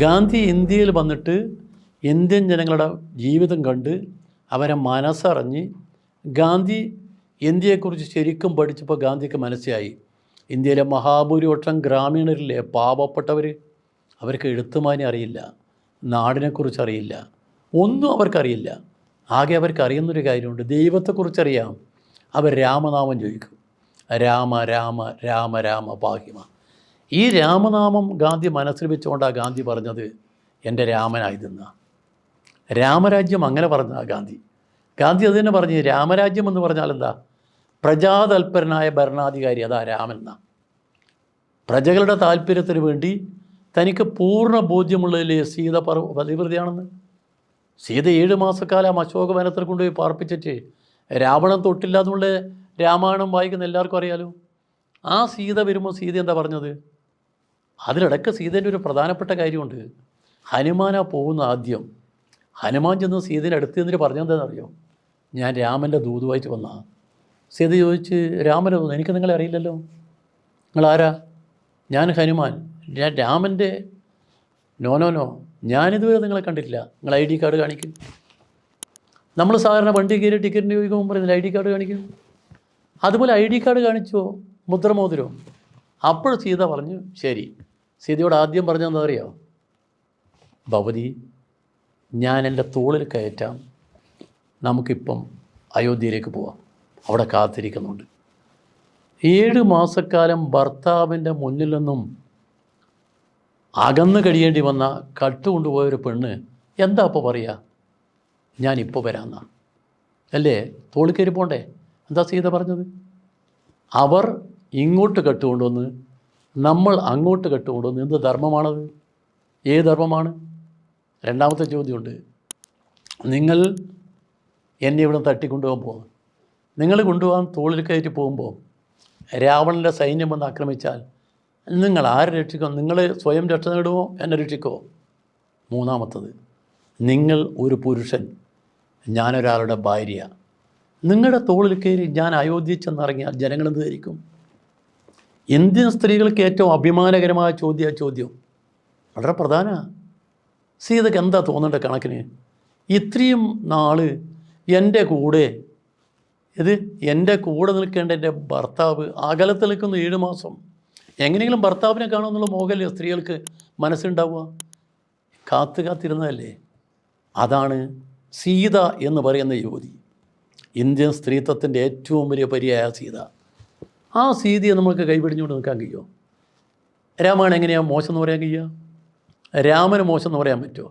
ഗാന്ധി ഇന്ത്യയിൽ വന്നിട്ട് ഇന്ത്യൻ ജനങ്ങളുടെ ജീവിതം കണ്ട് അവരെ മനസ്സറിഞ്ഞ് ഗാന്ധി ഇന്ത്യയെക്കുറിച്ച് ശരിക്കും പഠിച്ചപ്പോൾ ഗാന്ധിക്ക് മനസ്സിലായി ഇന്ത്യയിലെ മഹാഭൂരിപക്ഷം ഗ്രാമീണരിലെ പാവപ്പെട്ടവർ, അവർക്ക് എഴുത്തുമാനെ അറിയില്ല, നാടിനെക്കുറിച്ച് അറിയില്ല, ഒന്നും അവർക്കറിയില്ല. ആകെ അവർക്ക് അറിയുന്നൊരു കാര്യമുണ്ട്, ദൈവത്തെക്കുറിച്ചറിയാം. അവർ രാമനാമം ചോദിക്കും, രാമ രാമ രാമ രാമ പാഹിമ. ഈ രാമനാമം ഗാന്ധി മനസ്സിൽ വെച്ചുകൊണ്ടാണ് ഗാന്ധി പറഞ്ഞത് എൻ്റെ രാമനായിരുന്ന രാമരാജ്യം. അങ്ങനെ പറഞ്ഞ ഗാന്ധി അത് തന്നെ പറഞ്ഞു. രാമരാജ്യം എന്ന് പറഞ്ഞാൽ എന്താ? പ്രജാതൽപരനായ ഭരണാധികാരി, അതാ രാമൻ എന്നാ. പ്രജകളുടെ താല്പര്യത്തിന് വേണ്ടി തനിക്ക് പൂർണ്ണ ബോധ്യമുള്ളതിലെ സീത പതിവൃതിയാണെന്ന്. സീത 7 മാസക്കാലം അശോകവനത്തിൽ കൊണ്ടുപോയി പാർപ്പിച്ചിട്ട് രാവണൻ തൊട്ടില്ല എന്നുള്ള രാമായണം വായിക്കുന്ന എല്ലാവർക്കും അറിയാലോ. ആ സീത വരുമ്പോൾ സീത എന്താ പറഞ്ഞത്? അതിലിടയ്ക്ക് സീതേൻ്റെ ഒരു പ്രധാനപ്പെട്ട കാര്യമുണ്ട്. ഹനുമാനാ പോകുന്ന ആദ്യം. ഹനുമാൻ ചെന്ന് സീതയുടെ അടുത്ത് നിന്നിട്ട് പറഞ്ഞെന്താണെന്നറിയോ? ഞാൻ രാമൻ്റെ ദൂതുവായിട്ട് വന്നാ. സീത ചോദിച്ച്, രാമനെ എനിക്ക് നിങ്ങളെ അറിയില്ലല്ലോ, നിങ്ങളാരാ? ഞാൻ ഹനുമാൻ, ഞാൻ രാമൻ്റെ. നോ, ഞാനിതുവരെ നിങ്ങളെ കണ്ടിട്ടില്ല, നിങ്ങൾ ID കാർഡ് കാണിക്കും. നമ്മൾ സാധാരണ വണ്ടി കയറി ടിക്കറ്റിന് ചോദിക്കുമ്പോൾ പറയുന്നില്ല ID കാർഡ് കാണിക്കും. അതുപോലെ ID കാർഡ് കാണിച്ചോ, മുദ്രമോതിരോ? അപ്പോൾ സീത പറഞ്ഞു ശരി. സീതയോട് ആദ്യം പറഞ്ഞതെന്താ അറിയോ? ഭവതി, ഞാൻ എൻ്റെ തോളിൽ കയറ്റാം, നമുക്കിപ്പം അയോധ്യയിലേക്ക് പോവാം, അവിടെ കാത്തിരിക്കുന്നുണ്ട്. 7 മാസക്കാലം ഭർത്താവിൻ്റെ മുന്നിൽ നിന്നും അകന്ന് കഴിയേണ്ടി വന്ന കട്ടുകൊണ്ടുപോയൊരു പെണ്ണ് എന്താ അപ്പോൾ പറയുക? ഞാനിപ്പോൾ വരാമെന്നാ അല്ലേ? തോളിൽ കയറി പോണ്ടേ? എന്താ സീത പറഞ്ഞത്? അവർ ഇങ്ങോട്ട് കട്ടുകൊണ്ടുവന്ന് നമ്മൾ അങ്ങോട്ട് കട്ടുകൊണ്ടുവന്ന് എന്ത് ധർമ്മമാണത്? ഏത് ധർമ്മമാണ്? രണ്ടാമത്തെ ചോദ്യമുണ്ട്. നിങ്ങൾ എന്നെ ഇവിടെ തട്ടിക്കൊണ്ടുപോകാൻ പോകുന്നു. നിങ്ങൾ കൊണ്ടുപോകാൻ തോളിൽ കയറ്റി പോകുമ്പോൾ രാവണൻ്റെ സൈന്യം വന്ന് ആക്രമിച്ചാൽ നിങ്ങൾ ആരെ രക്ഷിക്കും? നിങ്ങൾ സ്വയം രക്ഷ നേടുമോ, എന്നെ രക്ഷിക്കുമോ? മൂന്നാമത്തത്, നിങ്ങൾ ഒരു പുരുഷൻ, ഞാനൊരാളുടെ ഭാര്യ. നിങ്ങളുടെ തോളിൽ കയറി ഞാൻ അയോധ്യ ചെന്നിറങ്ങിയാൽ ജനങ്ങളെന്ത് ധരിക്കും? ഇന്ത്യൻ സ്ത്രീകൾക്ക് ഏറ്റവും അഭിമാനകരമായ ചോദ്യം വളരെ പ്രധാനമാണ്. സീതയ്ക്ക് എന്താ തോന്നേണ്ട കണക്കിന്? ഇത്രയും നാൾ എൻ്റെ കൂടെ നിൽക്കേണ്ട എൻ്റെ ഭർത്താവ് അകലത്തിൽ നിൽക്കുന്ന 7 മാസം എങ്ങനെയെങ്കിലും ഭർത്താവിനെ കാണുമെന്നുള്ള മോഹമല്ലേ സ്ത്രീകൾക്ക് മനസ്സുണ്ടാവുക? കാത്തിരുന്നതല്ലേ? അതാണ് സീത എന്ന് പറയുന്ന യുവതി. ഇന്ത്യൻ സ്ത്രീത്വത്തിൻ്റെ ഏറ്റവും വലിയ പര്യായ സീത. ആ സീതയെ നമുക്ക് കൈപിടിഞ്ഞുകൊണ്ട് നിൽക്കാൻ കഴിയുമോ? രാമായണം എങ്ങനെയാണ് മോശം എന്ന് പറയാൻ കഴിയുക? രാമന് മോശം എന്ന് പറയാൻ പറ്റുമോ?